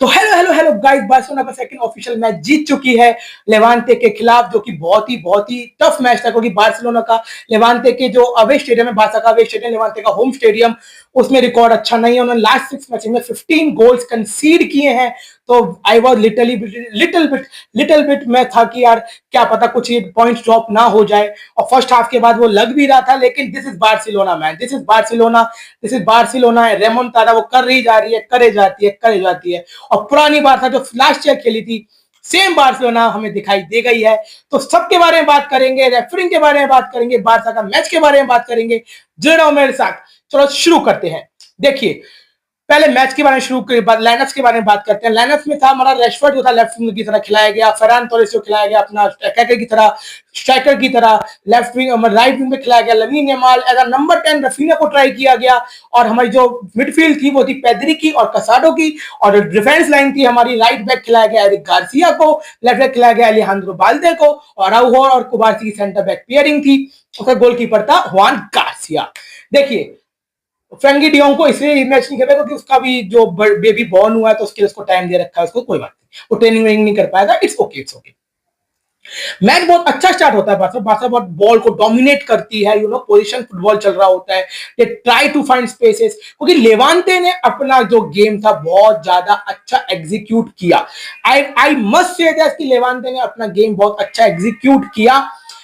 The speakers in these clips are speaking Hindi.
तो hello hello hello guys, Barcelona का सेकंड ऑफिशियल मैच जीत चुकी है लेवांते के खिलाफ, जो कि बहुत ही टफ मैच था, क्योंकि बार्सिलोना का लेवांते के जो अवे स्टेडियम है, बार्सा का अवे स्टेडियम, लेवांते का होम स्टेडियम, उसमें रिकॉर्ड अच्छा नहीं है। उन्होंने लास्ट 6 मैच में 15 गोल्स कंसीड किए हैं। तो आई वॉज लिटिल बिट मैं था कि यार क्या पता कुछ ये पॉइंट ड्रॉप ना हो जाए, और फर्स्ट हाफ के बाद वो लग भी रहा था। लेकिन this is Barcelona man, this is Barcelona है। रेमोंटाडा वो कर रही जा रही है, करे जाती है। और पुरानी बार था जो लास्ट ईयर खेली थी, सेम बार्सिलोना हमें दिखाई दे गई है। तो सबके बारे में बात करेंगे, रेफरिंग के बारे में बात करेंगे, बार्सा का मैच के बारे में बात करेंगे। जुड़ रहो मेरे साथ, चलो शुरू करते हैं। देखिए, पहले मैच के बारे में शुरू के बाद लाइनअप्स के बारे में बात करते हैं। लाइनअप्स में था हमारा रेशफोर्ड जो था लेफ्ट विंग की तरह खिलाया गया, फरहान तोरेस को खिलाया गया अपना स्ट्राइकर की तरह लेफ्ट विंग राइट विंग में खिलाया गया lamin Yamal, as number 10 Rafina को ट्राई किया गया। और हमारी जो मिडफील्ड थी वो थी पेद्री की और कसाडो की, और डिफेंस लाइन थी हमारी, राइट बैक खिलाया गया एरिक गार्सिया को, लेफ्ट बैक खिलाया गया एलेहांद्रो बाल्दे को, और अराउहो और कुबार्सी की सेंटर बैक पेयरिंग थी। उसका गोलकीपर था हुआन गार्सिया। देखिए, फ्रेंकी डियोंग को इसलिए मैच नहीं खेला क्योंकि उसका भी जो बेबी बॉर्न हुआ है, तो उसके लिए उसको टाइम दे रखा है, उसको कोई बात नहीं, वो ट्रेनिंग नहीं कर पाएगा। It's okay. मैच बहुत अच्छा स्टार्ट होता है, बार्सा बहुत बॉल को डोमिनेट करती है, पोजीशन फुटबॉल चल रहा होता है, they try to find spaces, क्योंकि लेवांते ने अपना जो गेम था बहुत ज्यादा अच्छा एग्जीक्यूट किया। आई मस्ट से दैट कि लेवांते ने अपना गेम बहुत अच्छा एग्जीक्यूट किया,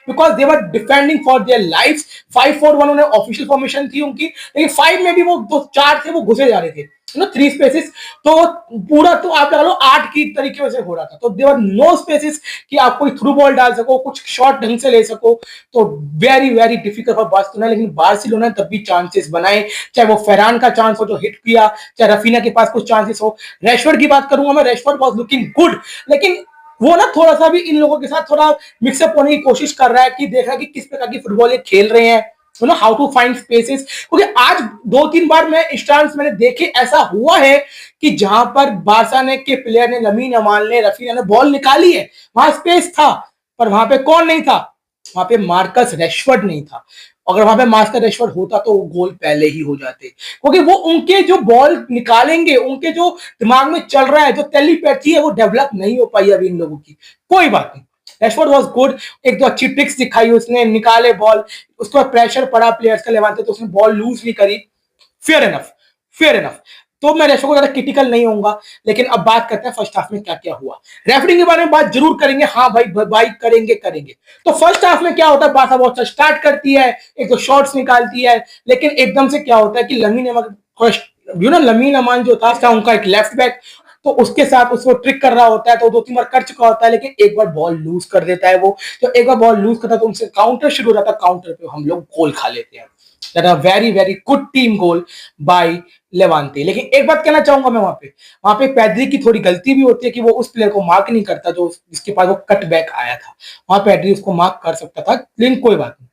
because they were defending for their life. 5-4-1 उन्हें ऑफिशियल फॉर्मेशन थी उनकी, लेकिन 5 में भी वो दो 4 थे, वो घुसे जा रहे थे, 3 स्पेसेस। तो पूरा तो आप लगा लो 8 की तरीके से हो रहा था। तो देवर नो स्पेसेस कि आप कोई थ्रू बॉल डाल सको, कुछ शॉट ढंग से ले सको। तो वेरी डिफिकल्ट फॉर बार्सिलोना। लेकिन बार्सिलोना तब भी चांसेस बनाए, चाहे वो फरहान का चांस हो जो हिट किया, चाहे रफीना के पास कुछ चांसेस हो। रेशफोर्ड की बात करूंगा मैं, रेशफोर्ड वाज लुकिंग गुड, लेकिन वो ना थोड़ा सा भी इन लोगों के साथ थोड़ा मिक्सअप होने की कोशिश कर रहा है, कि देख रहा है कि किस प्रकार की फुटबॉल ये खेल रहे हैं, हाउ टू फाइंड स्पेसेस। क्योंकि आज 2-3 बार मैं इंस्टांस मैंने देखे, ऐसा हुआ है कि जहां पर बार्सा ने के प्लेयर ने, लमीन यमाल ने, रफीना ने बॉल निकाली है, वहां स्पेस था, पर वहां पे कौन नहीं था? वहां पे मार्कस रेशफोर्ड नहीं था। अगर वहां पे मार्कस रेशफोर्ड होता तो वो गोल पहले ही हो जाते, क्योंकि वो उनके जो बॉल निकालेंगे, उनके जो दिमाग में चल रहा है, जो टेलीपैथी है, वो डेवलप नहीं हो पाई अभी इन लोगों की। कोई बात नहीं, रेशफोर्ड वाज गुड, एक दो अच्छी ट्रिक्स दिखाई उसने, निकाले बॉल, उसके बाद प्रेशर पड़ा प्लेयर्स का लेवांते, तो उसने बॉल लूज नहीं करी। Fair enough. तो मैं रेफरी को ज्यादा क्रिटिकल नहीं होऊंगा। लेकिन अब बात करते हैं फर्स्ट हाफ में क्या क्या हुआ। रेफरिंग के बारे में बात जरूर करेंगे, हाँ भाई करेंगे। तो फर्स्ट हाफ में क्या होता है, बार्सा बहुत अच्छा स्टार्ट करती है, एक दो शॉट्स निकालती है, लेकिन एकदम से क्या होता है कि लमीन अमान जो था उनका एक लेफ्ट बैक, तो उसके साथ उसको ट्रिक कर रहा होता है, तो 2-3 बार कर चुका होता है, लेकिन एक बार बॉल लूज कर देता है वो। तो एक बार बॉल लूज करता है तो उनसे काउंटर शुरू हो जाता है, काउंटर पे हम लोग गोल खा लेते हैं। That a very good team goal by Levante. लेकिन एक बात कहना चाहूंगा मैं, वहां पे पेद्री की थोड़ी गलती भी होती है कि वो उस प्लेयर को मार्क नहीं करता जो जिसके पास वो कट बैक आया था। वहां पेद्री उसको मार्क कर सकता था, लेकिन कोई बात नहीं।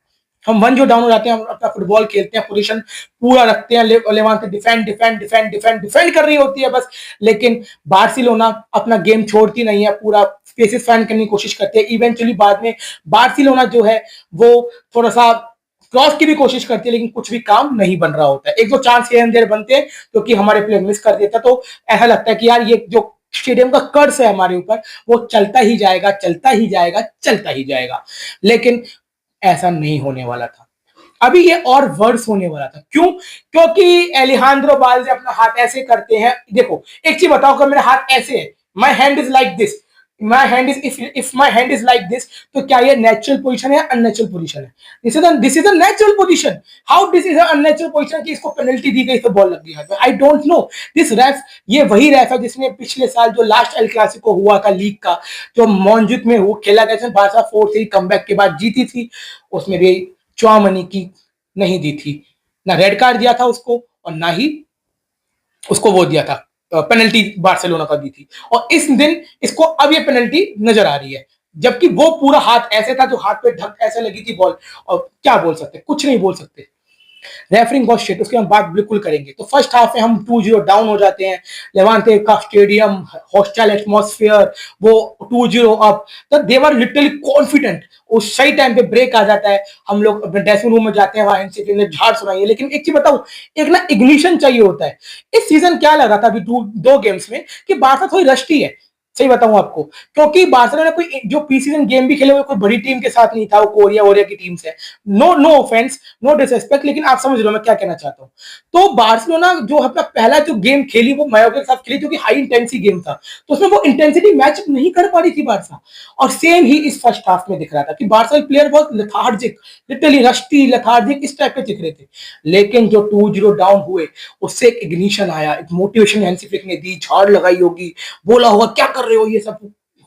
हम वन जो डाउन हो जाते हैं, हम अपना फुटबॉल खेलते हैं, पोजीशन पूरा रखते हैं, लेवांते डिफेंड कर रही होती है बस। लेकिन बार्सिलोना अपना गेम छोड़ती नहीं है, पूरा स्पेसेस फाइंड करने की कोशिश करती है। इवेंचुअली बाद में बार्सिलोना जो है वो थोड़ा सा क्रॉस की भी कोशिश करती है, लेकिन कुछ भी काम नहीं बन रहा होता है। एक दो चांस ये अंदर बनते हैं क्योंकि हमारे प्लेयर मिस कर देता, तो ऐसा लगता है कि यार ये जो स्टेडियम का कर्ज है हमारे ऊपर, वो चलता ही जाएगा। लेकिन ऐसा नहीं होने वाला था, अभी ये और वर्स होने वाला था। क्यों? क्योंकि एलेहांद्रो बाल्दे अपना हाथ ऐसे करते हैं। देखो, एक चीज बताओ, कि मेरा हाथ ऐसे है, my hand is like this, if my hand is like this, तो क्या ये नेचुरल पोजीशन है, अननेचुरल पोजीशन है? This is a natural position. How this is unnatural position कि इसको पेनल्टी दी गई तो बॉल लग गई? I don't know. दिस रेफ, ये वही रेफ है जिसने पिछले साल जो लास्ट एल क्लासिको हुआ था लीग का, जो मॉन्जुत में वो खेला गया, बार्सा 4-3 कमबैक के बाद जीती थी, उसमें भी चौमनी की नहीं दी थी, ना रेड कार्ड दिया था उसको, और ना ही उसको वो दिया था पेनल्टी बार्सिलोना का दी थी। और इस दिन इसको अब ये पेनल्टी नजर आ रही है, जबकि वो पूरा हाथ ऐसे था, जो हाथ पे ढक ऐसे लगी थी बॉल। और क्या बोल सकते, कुछ नहीं बोल सकते। रेफरिंग बहुत शिट, उसकी हम बात बिल्कुल करेंगे। तो फर्स्ट हाफ में हम 2-0 डाउन हो जाते हैं, लेवांते का स्टेडियम, हॉस्टाइल एटमॉस्फेयर, वो 2-0 अप, तो दे वर लिटरली कॉन्फिडेंट। उस सही टाइम पे ब्रेक आ जाता है, हम लोग अपने ड्रेसिंग रूम में जाते हैं, वहां एनसीटी ने झाड़ सुनाई है। लेकिन एक चीज बताऊं, एक ना इग्निशन चाहिए होता है। इस सीजन क्या लगा था अभी दो गेम्स में कि बारसा थोड़ी रस्टी है, सही बताऊं आपको, क्योंकि बार्सिलोना कोई जो प्री सीजन गेम भी खेले हुए कोई बड़ी टीम के साथ नहीं था, वो कोरिया वोरिया की टीम से। No no offence, no disrespect, लेकिन आप समझ रहे हो मैं क्या कहना चाहता हूं। तो बार्सिलोना जो अपना पहला जो गेम खेली वो मायोर्का के साथ खेली, जो कि हाई इंटेंसिटी गेम था, तो उसमें वो इंटेंसिटी मैच नहीं कर पा रही थी बारसा। और सेम ही इस फर्स्ट हाफ में दिख रहा था कि बारसा प्लेयर बहुत लेथार्जिक, लिटरली रस्टी, लेथार्जिक, इस टाइप के दिख रहे थे। लेकिन जो 2-0 डाउन हुए, उससे एक इग्निशन आया, एक मोटिवेशन हैंसी फ्लिक ने दी, झाड़ लगाई होगी, बोला होगा क्या कर रहे हो, ये सब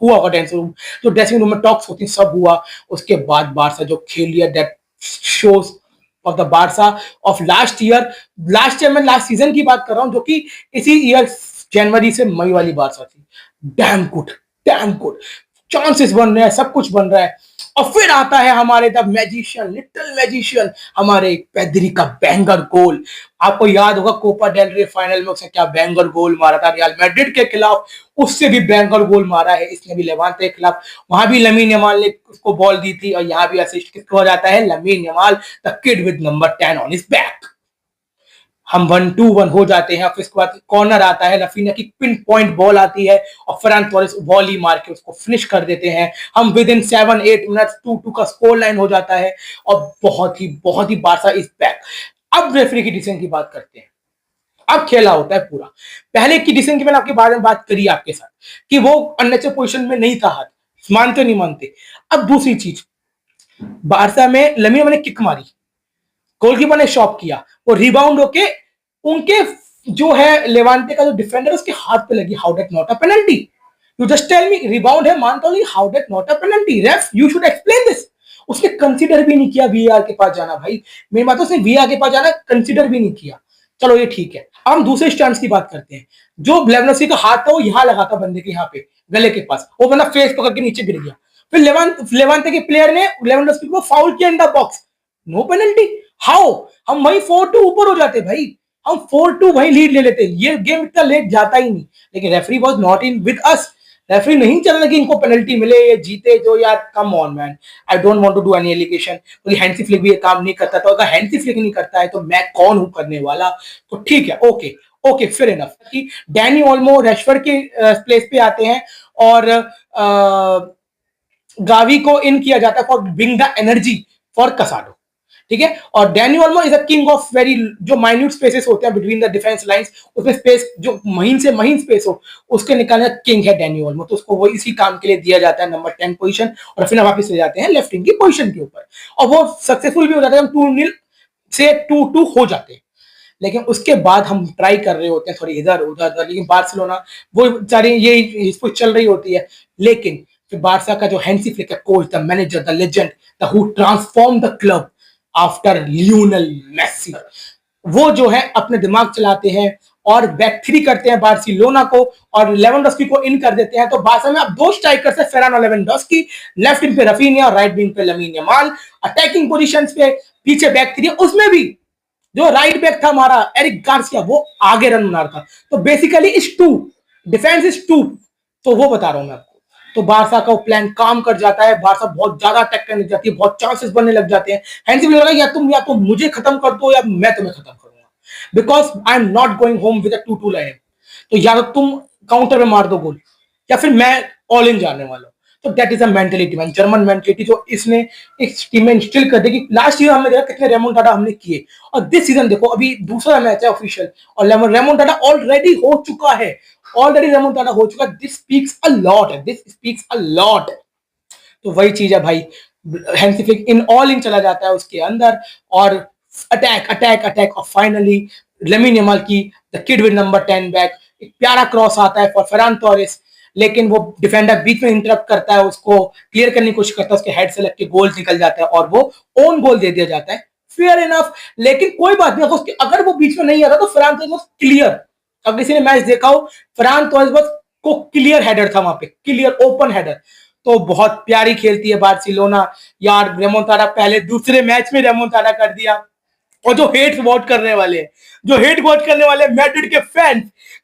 हुआ होगा ड्रेसिंग रूम, जो ड्रेसिंग रूम में टॉक्स होती सब हुआ। उसके बाद बारसा जो खेल लिया, that shows of the Barça of last year में लास्ट सीजन की बात कर रहा हूं, जो कि इसी ईयर जनवरी से मई वाली बारसा थी। Damn good, damn good, chances बन रहे हैं, सब कुछ बन रहा है। और फिर आता है हमारे द मैजिशियन, लिटिल मैजिशियन, हमारे पेद्री का बैंगर गोल। आपको याद होगा कोपा डेल रे फाइनल में उसने क्या बैंगर गोल मारा था रियल मैड्रिड के खिलाफ, उससे भी बैंगर गोल मारा है इसने भी लेवांते के खिलाफ। वहां भी लमीन यमाल ने उसको बॉल दी थी, और यहाँ भी असिस्ट किसको हो जाता है, lamin Yamal, the kid with number 10 on his back. हम 1-2-1 हो जाते हैं। फिर उसके बाद कॉर्नर आता है, रफीना की पिन पॉइंट बॉल आती है, और फरहान टोरेस वॉली मार के उसको फिनिश कर देते हैं। हम विद इन 7-8 मिनट्स 2-2 का स्कोर लाइन हो जाता है, और बहुत ही बारसा इज बैक। अब रेफरी की डिसीजन की बात करते हैं। अब खेला होता है पूरा। पहले की डिसीजन की मैंने आपके बारे में बात करी आपके साथ कि वो अननेचुरल पोजीशन में नहीं था, हाथ मानते नहीं मानते। अब दूसरी चीज, बारसा में लमीन ने किक मारी, गोलकीपर ने शॉप किया, वो रिबाउंड होके उनके जो है लेवांते का जो डिफेंडर उसके हाथ पे लगी। How that not a penalty? You just tell me, rebound है मानता हूं, how that not a penalty? Ref you should explain this. उसने कंसीडर भी नहीं किया वीआर के पास जाना। भाई मेरी बात, उसने वीआर के पास जाना कंसीडर भी नहीं किया। चलो ये ठीक है। अब हम दूसरे स्टैंड की बात करते हैं। जो लेवेंडोस्की का हाथ था वो यहां लगा था बंदे के, यहाँ पे गले के पास, वो बंदा फेस पकड़ के नीचे गिर गया। फिर लेवांते के प्लेयर ने लेवेंडोस्की को फाउल किया in the box, no penalty. How? हम वही 4-2 ऊपर हो जाते भाई, हम 4-2 वही लीड ले लेते, ये गेम इतना लेट जाता ही नहीं। लेकिन referee was not in with us, referee नहीं चल रहा कि इनको पेनल्टी मिले, ये जीते जो, यार come on man. I don't want to do any allegation, क्योंकि हैंसी फ्लिक भी ये काम नहीं करता, तो अगर हैंसी फ्लिक नहीं करता है तो मैं कौन हूं करने वाला? तो ठीक है, ओके ओके, फेयर इनफ कि डैनी ओल्मो रैशफोर्ड के प्लेस पे आते हैं, और गावी को इन किया जाता है for bring the energy for कसाडो, ठीक है। और Danny Olmo is a king of very, जो माइन्यूट स्पेसेस होते हैं बिटवीन द डिफेंस लाइंस, उसमें स्पेस जो महीन से महीन स्पेस हो उसके निकालने का किंग है डैनी ओल्मो। तो उसको वो इसी काम के लिए दिया जाता है नंबर 10 पोजीशन, और फिर वापस ले जाते हैं लेफ्ट विंग की पोजीशन के ऊपर, और वो सक्सेसफुल भी हो जाते हैं। हम 2-0 से 2-2 हो जाते हैं। लेकिन उसके बाद हम ट्राई कर रहे होते हैं थोड़ी इधर उधर, लेकिन बार्सिलोना वो सारी ये इसको चल रही होती है। लेकिन फिर बारसा का जो हैंसी फ्लिक है, coach, the manager, the legend, the who transform the club after Lionel Messi, वो जो है अपने दिमाग चलाते हैं और बैक थ्री करते हैं बार्सिलोना को, और लेवेंडोस्की को इन कर देते हैं। तो बारसा में अब दो स्ट्राइकर्स है, फेरान और लेवेंडोस्की, लेफ्ट विंग पे रफीनिया और राइट विंग पे लमीन यमाल। अटैकिंग पोजीशंस पे पीछे बैक थ्री, उसमें भी जो राइट बैक था हमारा एरिक गार्सिया, वो आगे रन बना रहा था। तो basically is two, defence is two. तो वो बता रहा हूं मैं आपको। तो बारसा का प्लान काम कर जाता है, बारसा बहुत ज्यादा अटैक करने लग जाती है, बहुत चांसेस बनने लग जाते हैं। हैंसी फ्लिक लगा या तुम मुझे खत्म कर दो या मैं तुम्हें खत्म करूंगा, because I am not going home with a 2-2 line. तो या तो तुम काउंटर में मार दो गोल, या फिर मैं ऑल इन जाने वाला हूं। तो that is a mentality man, German mentality, जो इसने इस टीम में इंस्टिल कर दी। कि लास्ट ईयर हमने देखा कितने रेमोंटाडा हमने किए, और दिस सीजन देखो अभी दूसरा मैच है ऑफिशियल, और रेमोंटाडा ऑलरेडी हो चुका है, ऑलरेडी रेमोंटाडा हो चुका है। This speaks a lot, this speaks a lot. तो वही चीज है भाई, Hansi flick in all in चला जाता है उसके अंदर, और अटैक अटैक अटैक, और फाइनली लमीन यमाल की the kid with number 10 back, एक प्यारा क्रॉस आता है फॉर फरहान टोरेस, लेकिन वो डिफेंडर बीच में इंटरप्ट करता है, उसको क्लियर करने की कोशिश करता है, उसके हेड से लग के गोल निकल जाता है, और वो ओन गोल दे दिया जाता है। फेयर इनफ, लेकिन कोई बात नहीं, अगर वो बीच में नहीं आता तो फरहान टोरेस क्लियर, अगर किसी ने मैच देखा हो, फरहान टोरेस को क्लियर हेडर था वहां पे, क्लियर ओपन हेडर। तो बहुत प्यारी खेलती है बार्सिलोना यार। रेमोंटाडा पहले दूसरे मैच में रेमोंटाडा कर दिया, और जो हेट वॉच करने वाले हैं, जो हेट वॉच करने वाले मैड्रिड के fans,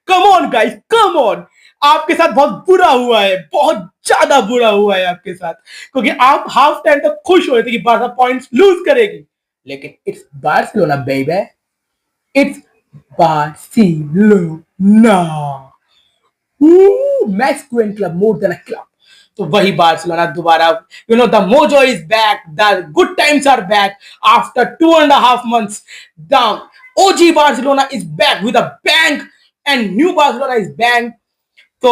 come on guys, come on, आपके साथ बहुत बुरा हुआ है, बहुत ज्यादा बुरा हुआ है आपके साथ, क्योंकि आप हाफ टाइम तक खुश हो रहे थे कि बारसा पॉइंट्स लूज करेगी, लेकिन it's Barcelona baby, it's Barcelona, मैक्स क्वेन club more than a club. तो वही बार्सिलोना दोबारा, the mojo is back, the good times are back after 2.5 months down. OG Barcelona is back with a bang and new Barcelona is bang. तो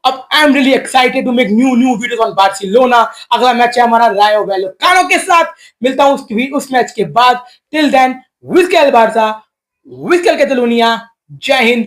अब I am really excited to make new videos on Barcelona. अगला मैच है हमारा रायो वैलेकानो के साथ, मिलता हूं उस मैच के बाद। टिल देन, विस्केल बारसा, विस्केल कैटलोनिया, जय हिंद।